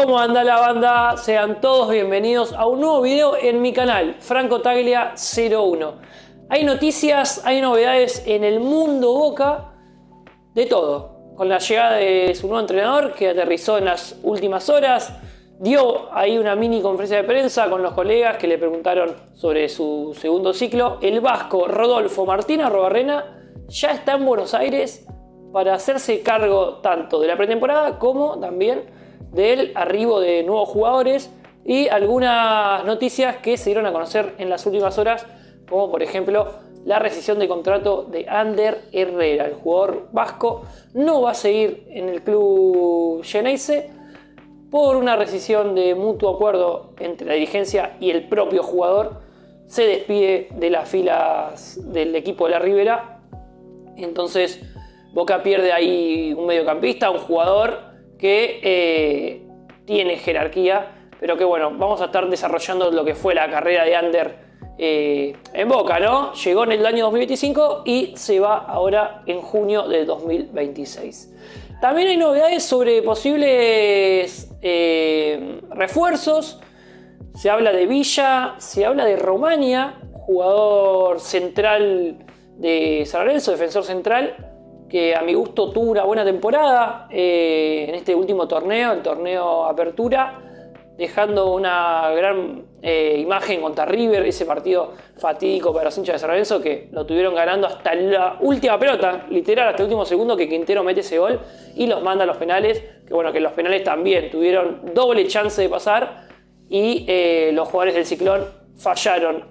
¿Cómo anda la banda? Sean todos bienvenidos a un nuevo video en mi canal, Franco Taglia 01. Hay noticias, hay novedades en el mundo Boca, de todo. Con la llegada de su nuevo entrenador que aterrizó en las últimas horas, dio ahí una mini conferencia de prensa con los colegas que le preguntaron sobre su segundo ciclo. El vasco Rodolfo Martín Arrobarrena ya está en Buenos Aires para hacerse cargo tanto de la pretemporada como también del arribo de nuevos jugadores y algunas noticias que se dieron a conocer en las últimas horas, como por ejemplo la rescisión de contrato de Ander Herrera. El jugador vasco no va a seguir en el club Xeneize por una rescisión de mutuo acuerdo entre la dirigencia y el propio jugador. Se despide de las filas del equipo de la Ribera. Entonces Boca pierde ahí un mediocampista, un jugador que tiene jerarquía, pero que bueno, vamos a estar desarrollando lo que fue la carrera de Ander en Boca, ¿no? Llegó en el año 2025 y se va ahora en junio del 2026. También hay novedades sobre posibles refuerzos. Se habla de Villa, se habla de Romania, jugador central de San Lorenzo, defensor central, que a mi gusto tuvo una buena temporada en este último torneo, el torneo Apertura, dejando una gran imagen contra River, ese partido fatídico para los hinchas de San Lorenzo, que lo tuvieron ganando hasta la última pelota, literal, hasta el último segundo que Quintero mete ese gol y los manda a los penales, que bueno, que los penales también tuvieron doble chance de pasar y los jugadores del Ciclón fallaron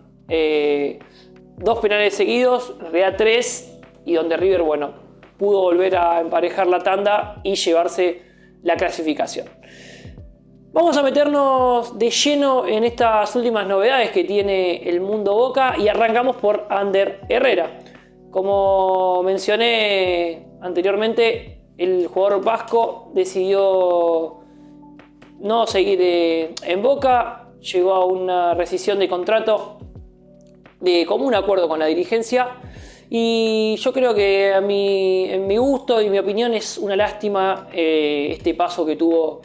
dos penales seguidos, en realidad tres, y donde River, bueno, pudo volver a emparejar la tanda y llevarse la clasificación. Vamos a meternos de lleno en estas últimas novedades que tiene el mundo Boca y arrancamos por Ander Herrera. Como mencioné anteriormente, el jugador vasco decidió no seguir en Boca, llegó a una rescisión de contrato de común acuerdo con la dirigencia. Y yo creo que en mi gusto y mi opinión es una lástima este paso que tuvo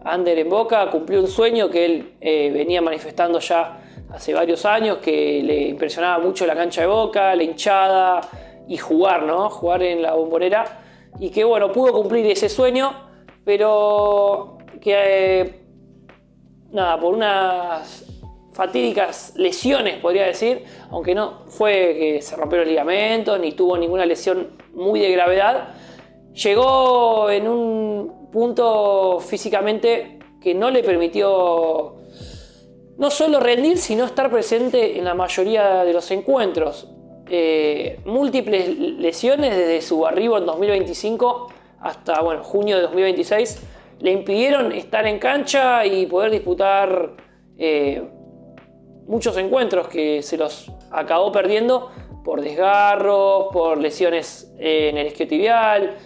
Ander en Boca. Cumplió un sueño que él venía manifestando ya hace varios años, que le impresionaba mucho la cancha de Boca, la hinchada y jugar, ¿no? Jugar en la Bombonera. Y que bueno, pudo cumplir ese sueño, pero que nada, por unas fatídicas lesiones, podría decir, aunque no fue que se rompió los ligamentos ni tuvo ninguna lesión muy de gravedad, llegó en un punto físicamente que no le permitió no solo rendir, sino estar presente en la mayoría de los encuentros. Múltiples lesiones desde su arribo en 2025 hasta bueno, junio de 2026 le impidieron estar en cancha y poder disputar muchos encuentros que se los acabó perdiendo por desgarros, por lesiones en el isquiotibial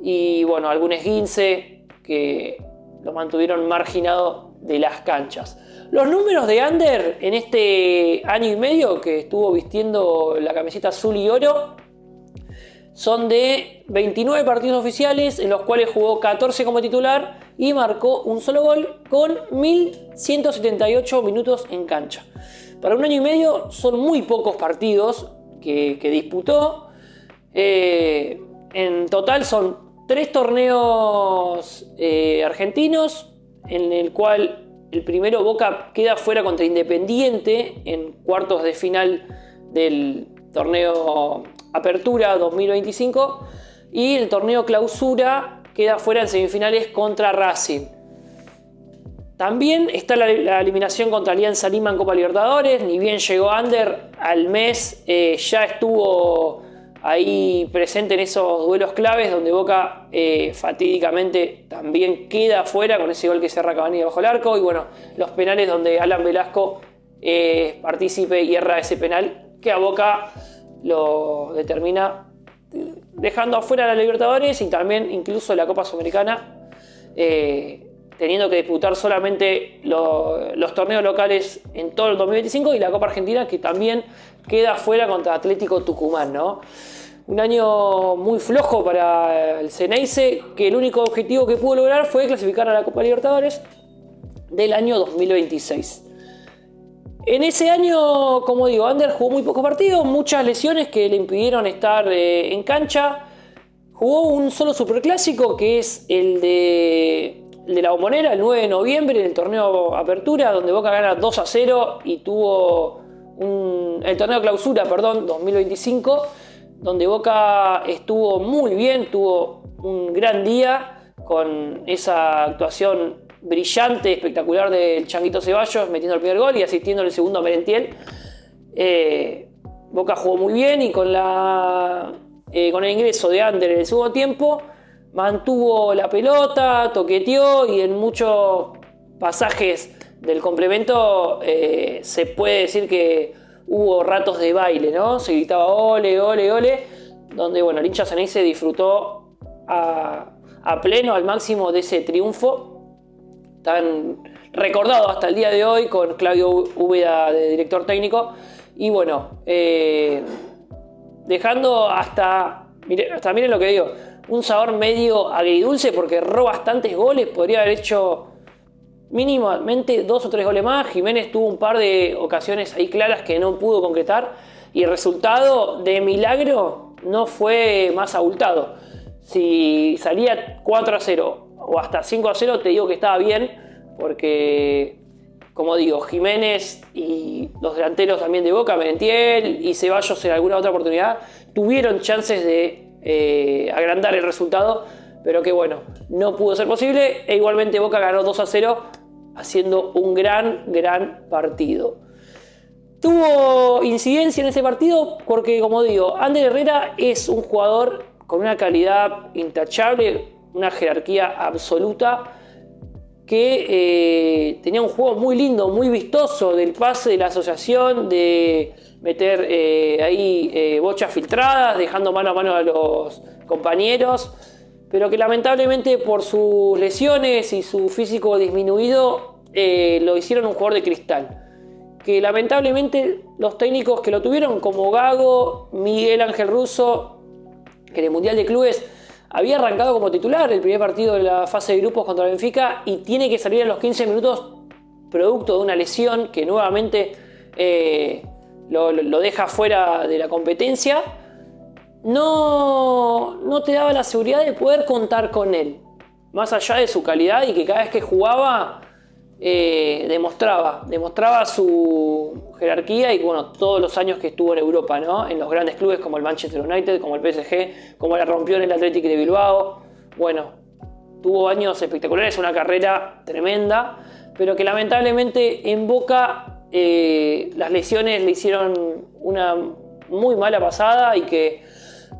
y bueno, algún esguince que lo mantuvieron marginado de las canchas. Los números de Ander en este año y medio que estuvo vistiendo la camiseta azul y oro son de 29 partidos oficiales, en los cuales jugó 14 como titular y marcó un solo gol con 1178 minutos en cancha. Para un año y medio son muy pocos partidos que disputó. En total son 3 torneos argentinos, en el cual el primero Boca queda fuera contra Independiente en cuartos de final del torneo Apertura 2025 y el torneo Clausura queda fuera en semifinales contra Racing. También está la eliminación contra Alianza Lima en Copa Libertadores. Ni bien llegó Ander al mes, ya estuvo ahí presente en esos duelos claves donde Boca fatídicamente también queda fuera con ese gol que cerra Cavani bajo el arco y bueno, los penales donde Alan Velasco partícipe y erra ese penal que a Boca lo determina dejando afuera la Libertadores y también incluso la Copa Sudamericana, teniendo que disputar solamente los torneos locales en todo el 2025 y la Copa Argentina, que también queda fuera contra Atlético Tucumán, ¿no? Un año muy flojo para el Xeneize, que el único objetivo que pudo lograr fue clasificar a la Copa Libertadores, del año 2026. En ese año, como digo, Ander jugó muy pocos partidos, muchas lesiones que le impidieron estar en cancha. Jugó un solo superclásico, que es el de la Bombonera, el 9 de noviembre, en el torneo Apertura, donde Boca gana 2-0 y tuvo el torneo Clausura, 2025, donde Boca estuvo muy bien, tuvo un gran día con esa actuación brillante, espectacular del Changuito Ceballos, metiendo el primer gol y asistiendo el segundo a Merentiel. Boca jugó muy bien y con el ingreso de Ander en el segundo tiempo mantuvo la pelota, toqueteó y en muchos pasajes del complemento se puede decir que hubo ratos de baile, ¿no? Se gritaba ole, ole, ole, donde bueno, el hincha Ceneice disfrutó a pleno, al máximo de ese triunfo tan recordado hasta el día de hoy, con Claudio Úbeda de director técnico. Y bueno, dejando hasta miren lo que digo, un sabor medio agridulce, porque erró bastantes goles, podría haber hecho mínimamente 2 o 3 goles más. Jiménez tuvo un par de ocasiones ahí claras que no pudo concretar, y el resultado de milagro no fue más abultado. Si salía 4-0 o hasta 5-0, te digo que estaba bien, porque, como digo, Jiménez y los delanteros también de Boca, Merentiel y Ceballos en alguna otra oportunidad, tuvieron chances de agrandar el resultado, pero que bueno, no pudo ser posible, e igualmente Boca ganó 2-0, haciendo un gran partido. Tuvo incidencia en ese partido porque, como digo, Ander Herrera es un jugador con una calidad intachable, una jerarquía absoluta, que tenía un juego muy lindo, muy vistoso, del pase, de la asociación, de meter ahí bochas filtradas, dejando mano a mano a los compañeros, pero que lamentablemente por sus lesiones y su físico disminuido lo hicieron un jugador de cristal, que lamentablemente los técnicos que lo tuvieron, como Gago, Miguel Ángel Russo, que en el Mundial de Clubes había arrancado como titular el primer partido de la fase de grupos contra Benfica y tiene que salir a los 15 minutos producto de una lesión que nuevamente lo deja fuera de la competencia. No te daba la seguridad de poder contar con él, más allá de su calidad, y que cada vez que jugaba demostraba su jerarquía, y bueno, todos los años que estuvo en Europa, ¿no? En los grandes clubes como el Manchester United, como el PSG, como la rompió en el Athletic de Bilbao. Bueno, tuvo años espectaculares, una carrera tremenda, pero que lamentablemente en Boca las lesiones le hicieron una muy mala pasada, y que,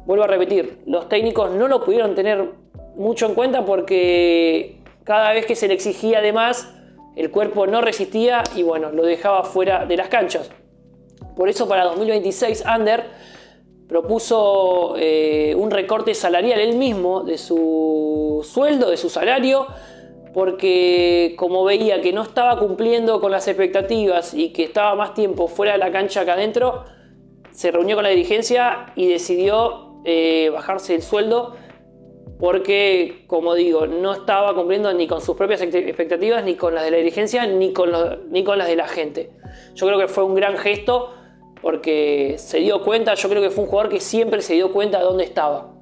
vuelvo a repetir, los técnicos no lo pudieron tener mucho en cuenta, porque cada vez que se le exigía de más, el cuerpo no resistía y bueno, lo dejaba fuera de las canchas. Por eso para 2026 Ander propuso un recorte salarial él mismo de su sueldo, de su salario, porque como veía que no estaba cumpliendo con las expectativas y que estaba más tiempo fuera de la cancha que adentro, se reunió con la dirigencia y decidió bajarse el sueldo, porque, como digo, no estaba cumpliendo ni con sus propias expectativas, ni con las de la dirigencia, ni con las de la gente. Yo creo que fue un gran gesto, porque se dio cuenta. Yo creo que fue un jugador que siempre se dio cuenta de dónde estaba.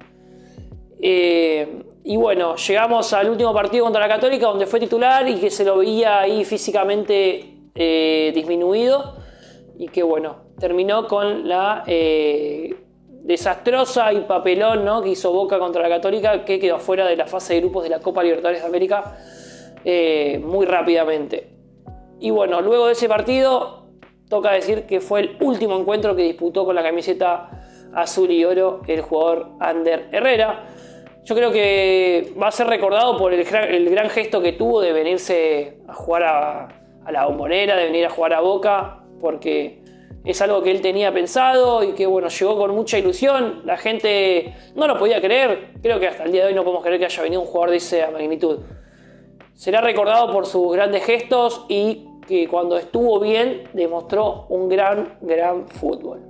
Y bueno, llegamos al último partido contra la Católica, donde fue titular y que se lo veía ahí físicamente disminuido, y que bueno, terminó con la desastrosa y papelón, ¿no?, que hizo Boca contra la Católica, que quedó fuera de la fase de grupos de la Copa Libertadores de América muy rápidamente. Y bueno, luego de ese partido toca decir que fue el último encuentro que disputó con la camiseta azul y oro el jugador Ander Herrera. Yo creo que va a ser recordado por el gran gesto que tuvo de venirse a jugar a la Bombonera, de venir a jugar a Boca, porque es algo que él tenía pensado y que bueno, llegó con mucha ilusión. La gente no lo podía creer. Creo que hasta el día de hoy no podemos creer que haya venido un jugador de esa magnitud. Será recordado por sus grandes gestos y que cuando estuvo bien demostró un gran fútbol.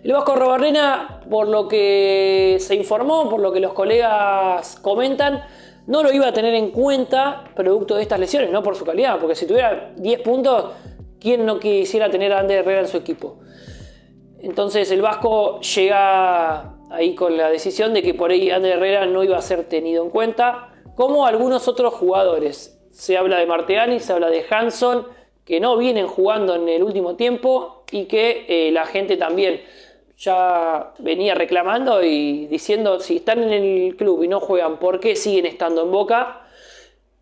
El Vasco Arrobarrena, por lo que se informó, por lo que los colegas comentan, no lo iba a tener en cuenta producto de estas lesiones, no por su calidad, porque si tuviera 10 puntos, ¿quién no quisiera tener a Ander Herrera en su equipo? Entonces el Vasco llega ahí con la decisión de que por ahí Ander Herrera no iba a ser tenido en cuenta, como algunos otros jugadores. Se habla de Martegani, se habla de Hanson, que no vienen jugando en el último tiempo y que la gente también ya venía reclamando y diciendo si están en el club y no juegan, ¿por qué siguen estando en Boca?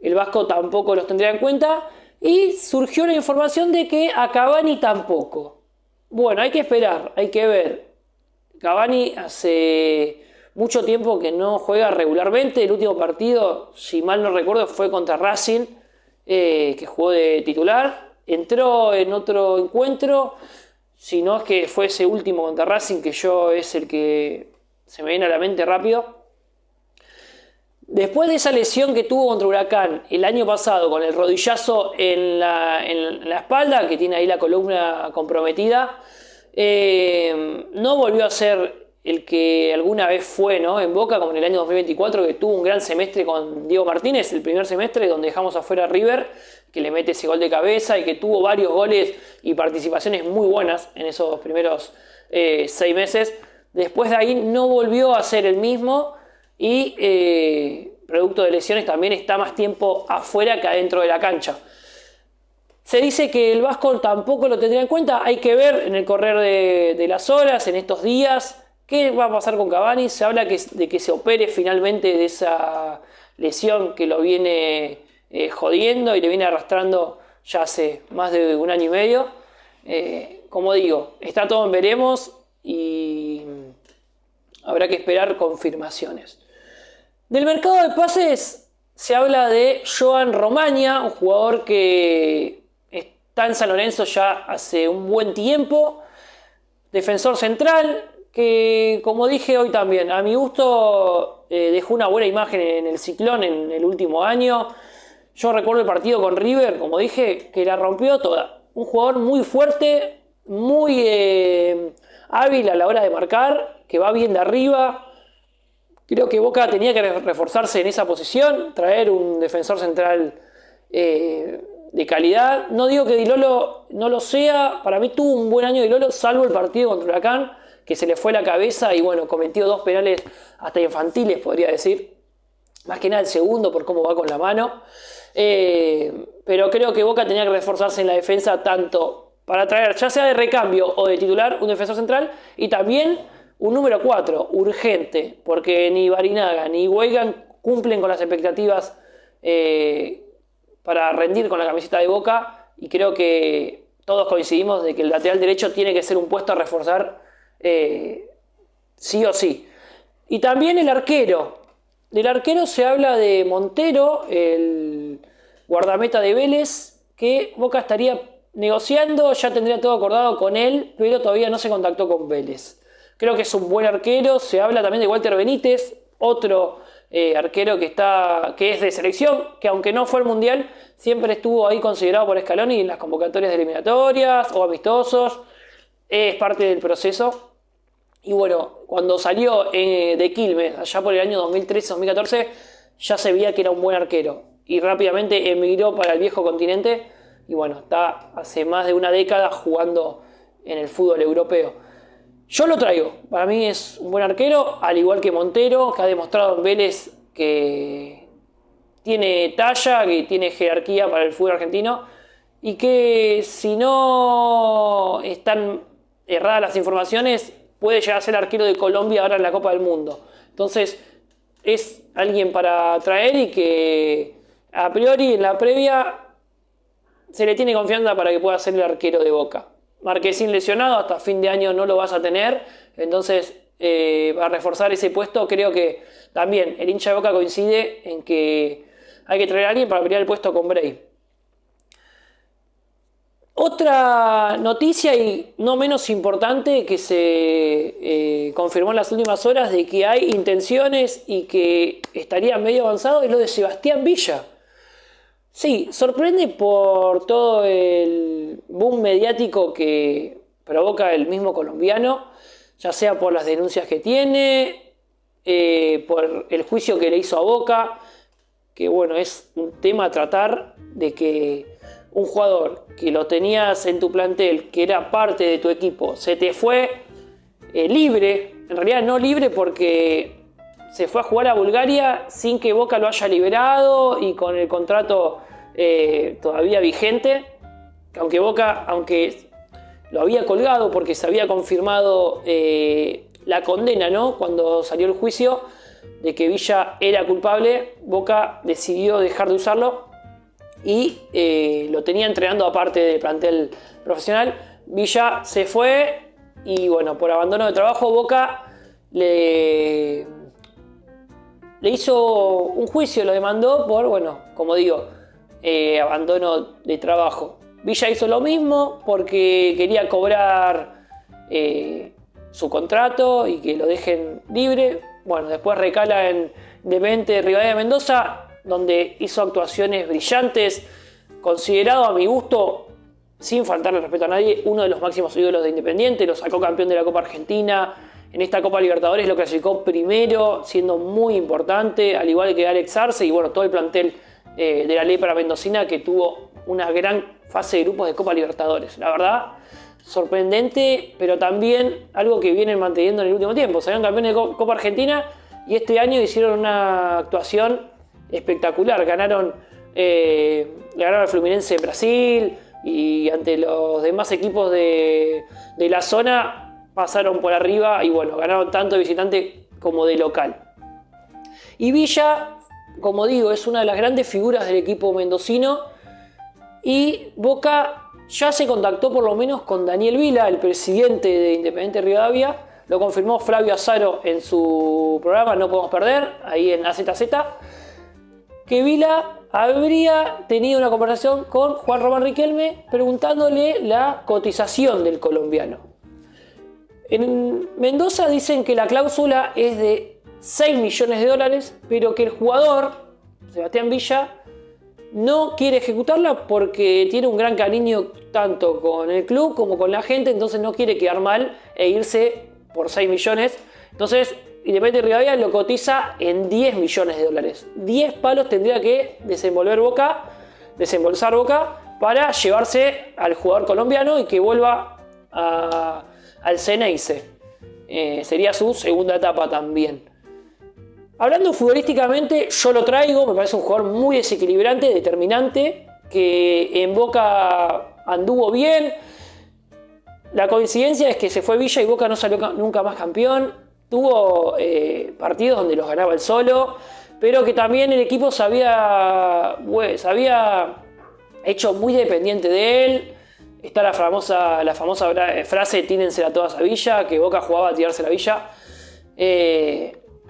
El Vasco tampoco los tendría en cuenta y surgió la información de que a Cavani tampoco. Bueno, hay que esperar, hay que ver. Cavani hace mucho tiempo que no juega regularmente. El último partido, si mal no recuerdo, fue contra Racing, que jugó de titular. Entró en otro encuentro, si no es que fue ese último contra Racing, que yo es el que se me viene a la mente rápido. Después de esa lesión que tuvo contra Huracán el año pasado, con el rodillazo en la espalda, que tiene ahí la columna comprometida, no volvió a ser el que alguna vez fue, ¿no?, en Boca, como en el año 2024, que tuvo un gran semestre con Diego Martínez, el primer semestre donde dejamos afuera a River, que le mete ese gol de cabeza y que tuvo varios goles y participaciones muy buenas en esos primeros 6 meses. Después de ahí no volvió a ser el mismo y producto de lesiones también está más tiempo afuera que adentro de la cancha. Se dice que el Vasco tampoco lo tendría en cuenta. Hay que ver en el correr de las horas, en estos días, qué va a pasar con Cavani. Se habla de que se opere finalmente de esa lesión que lo viene jodiendo y le viene arrastrando ya hace más de un año y medio. Como digo, está todo en veremos y habrá que esperar confirmaciones. Del mercado de pases se habla de Joan Romaña, un jugador que está en San Lorenzo ya hace un buen tiempo, defensor central, que como dije hoy también, a mi gusto dejó una buena imagen en el Ciclón en el último año. Yo recuerdo el partido con River, como dije, que la rompió toda. Un jugador muy fuerte, muy hábil a la hora de marcar, que va bien de arriba. Creo que Boca tenía que reforzarse en esa posición, traer un defensor central de calidad. No digo que Di Lolo no lo sea, para mí tuvo un buen año Di Lolo, salvo el partido contra Huracán, que se le fue la cabeza y bueno, cometió 2 penales hasta infantiles, podría decir. Más que nada el segundo por cómo va con la mano. Pero creo que Boca tenía que reforzarse en la defensa tanto para traer, ya sea de recambio o de titular, un defensor central y también un número 4, urgente, porque ni Barinaga ni Weigand cumplen con las expectativas para rendir con la camiseta de Boca y creo que todos coincidimos de que el lateral derecho tiene que ser un puesto a reforzar sí o sí. Y también el arquero. Del arquero se habla de Montero, el guardameta de Vélez, que Boca estaría negociando, ya tendría todo acordado con él, pero todavía no se contactó con Vélez. Creo que es un buen arquero. Se habla también de Walter Benítez, otro arquero que es de selección, que aunque no fue al Mundial, siempre estuvo ahí considerado por Scaloni en las convocatorias de eliminatorias o amistosos. Es parte del proceso. Y bueno, cuando salió de Quilmes, allá por el año 2013-2014, ya se veía que era un buen arquero. Y rápidamente emigró para el viejo continente. Y bueno, está hace más de una década jugando en el fútbol europeo. Yo lo traigo, para mí es un buen arquero, al igual que Montero, que ha demostrado en Vélez que tiene talla, que tiene jerarquía para el fútbol argentino y que si no están erradas las informaciones puede llegar a ser arquero de Colombia ahora en la Copa del Mundo. Entonces es alguien para traer y que a priori en la previa se le tiene confianza para que pueda ser el arquero de Boca. Marquesín lesionado, hasta fin de año no lo vas a tener, entonces para reforzar ese puesto creo que también el hincha de Boca coincide en que hay que traer a alguien para pelear el puesto con Bray. Otra noticia y no menos importante que se confirmó en las últimas horas de que hay intenciones y que estaría medio avanzado es lo de Sebastián Villa. Sí, sorprende por todo el boom mediático que provoca el mismo colombiano, ya sea por las denuncias que tiene, por el juicio que le hizo a Boca. que bueno, es un tema a tratar de que un jugador que lo tenías en tu plantel, que era parte de tu equipo, se te fue libre, en realidad no libre porque se fue a jugar a Bulgaria sin que Boca lo haya liberado y con el contrato todavía vigente, aunque Boca, aunque lo había colgado porque se había confirmado la condena, ¿no? Cuando salió el juicio de que Villa era culpable, Boca decidió dejar de usarlo y lo tenía entrenando aparte del plantel profesional. Villa se fue y bueno, por abandono de trabajo Boca le hizo un juicio, lo demandó por, bueno, como digo, abandono de trabajo. Villa hizo lo mismo porque quería cobrar su contrato y que lo dejen libre. Bueno, después recala en Independiente Rivadavia de Mendoza, donde hizo actuaciones brillantes, considerado a mi gusto, sin faltarle respeto a nadie, uno de los máximos ídolos de Independiente. Lo sacó campeón de la Copa Argentina, en esta Copa Libertadores lo clasificó primero, siendo muy importante, al igual que Alex Arce y bueno, todo el plantel de la Lepra Mendocina, que tuvo una gran fase de grupos de Copa Libertadores. La verdad, sorprendente, pero también algo que vienen manteniendo en el último tiempo. Salieron campeones de Copa Argentina y este año hicieron una actuación espectacular. Ganaron al Fluminense en Brasil y ante los demás equipos de la zona pasaron por arriba y bueno, ganaron tanto de visitante como de local. Y Villa, como digo, es una de las grandes figuras del equipo mendocino y Boca ya se contactó por lo menos con Daniel Vila, el presidente de Independiente Rivadavia. Lo confirmó Flavio Azaro en su programa No Podemos Perder, ahí en AZZ, que Vila habría tenido una conversación con Juan Román Riquelme preguntándole la cotización del colombiano. En Mendoza dicen que la cláusula es de 6 millones de dólares, pero que el jugador, Sebastián Villa, no quiere ejecutarla porque tiene un gran cariño tanto con el club como con la gente, entonces no quiere quedar mal e irse por 6 millones. Entonces, Independiente Rivadavia lo cotiza en 10 millones de dólares. 10 palos tendría que desembolsar Boca para llevarse al jugador colombiano y que vuelva al Ceneice. Sería su segunda etapa también. Hablando futbolísticamente, yo lo traigo, me parece un jugador muy desequilibrante, determinante, que en Boca anduvo bien. La coincidencia es que se fue Villa y Boca no salió nunca más campeón. Tuvo partidos donde los ganaba él solo, pero que también el equipo se había hecho muy dependiente de él. Está la famosa frase "tírensela todas a Villa", que Boca jugaba a tirarse la Villa.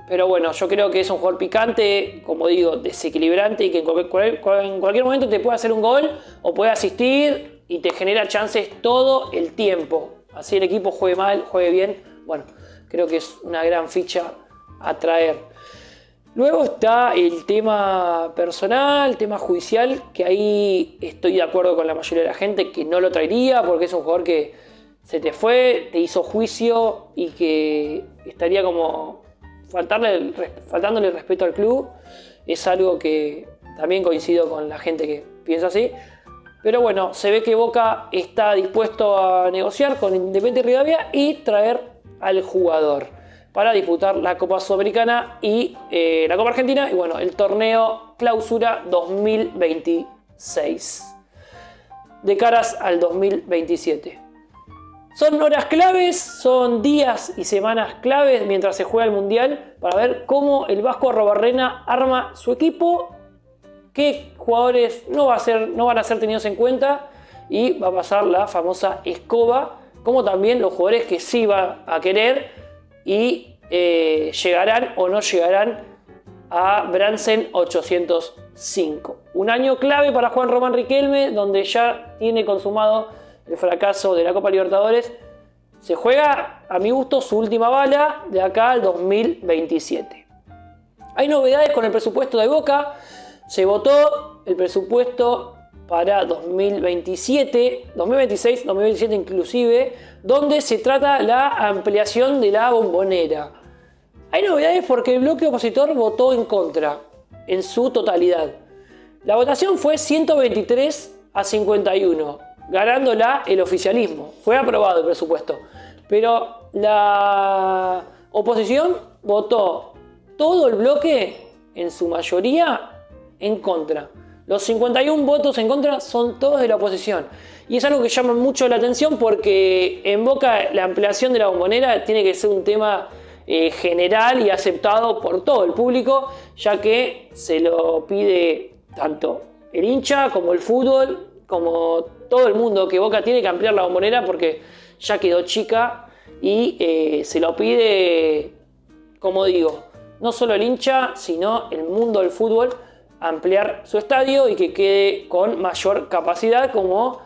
Pero bueno, yo creo que es un jugador picante, como digo, desequilibrante y que en cualquier momento te puede hacer un gol o puede asistir y te genera chances todo el tiempo. Así el equipo juegue mal, juegue bien. Bueno, creo que es una gran ficha a traer. Luego está el tema personal, el tema judicial, que ahí estoy de acuerdo con la mayoría de la gente que no lo traería porque es un jugador que se te fue, te hizo juicio y que estaría como faltándole el respeto al club. Es algo que también coincido con la gente que piensa así. Pero bueno, se ve que Boca está dispuesto a negociar con Independiente Rivadavia y traer al jugador para disputar la Copa Sudamericana y la Copa Argentina y bueno, el torneo Clausura 2026 de caras al 2027. Son horas claves, son días y semanas claves mientras se juega el Mundial para ver cómo el Vasco Arrobarrena arma su equipo, qué jugadores no van a ser tenidos en cuenta y va a pasar la famosa escoba, como también los jugadores que sí va a querer y llegarán o no llegarán a Bransen 805. Un año clave para Juan Román Riquelme, donde ya tiene consumado el fracaso de la Copa Libertadores. Se juega, a mi gusto, su última bala de acá al 2027. Hay novedades con el presupuesto de Boca. Se votó el presupuesto para 2027, 2026, 2027 inclusive, donde se trata la ampliación de la Bombonera. Hay novedades porque el bloque opositor votó en contra. en su totalidad. La votación fue 123-51, ganándola el oficialismo. Fue aprobado el presupuesto. Pero la oposición votó todo el bloque, en su mayoría, en contra. Los 51 votos en contra son todos de la oposición. Y es algo que llama mucho la atención porque en Boca la ampliación de la Bombonera tiene que ser un tema general y aceptado por todo el público, ya que se lo pide tanto el hincha como el fútbol, como todo el mundo, que Boca tiene que ampliar la Bombonera porque ya quedó chica y se lo pide, como digo, no solo el hincha, sino el mundo del fútbol, ampliar su estadio y que quede con mayor capacidad, como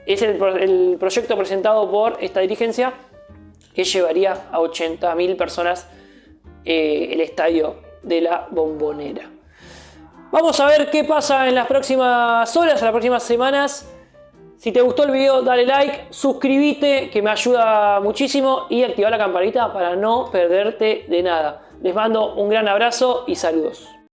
es el proyecto presentado por esta dirigencia, que llevaría a 80.000 personas el estadio de la Bombonera. Vamos a ver qué pasa en las próximas horas, en las próximas semanas. Si te gustó el video, dale like, suscríbete, que me ayuda muchísimo, y activa la campanita para no perderte de nada. Les mando un gran abrazo y saludos.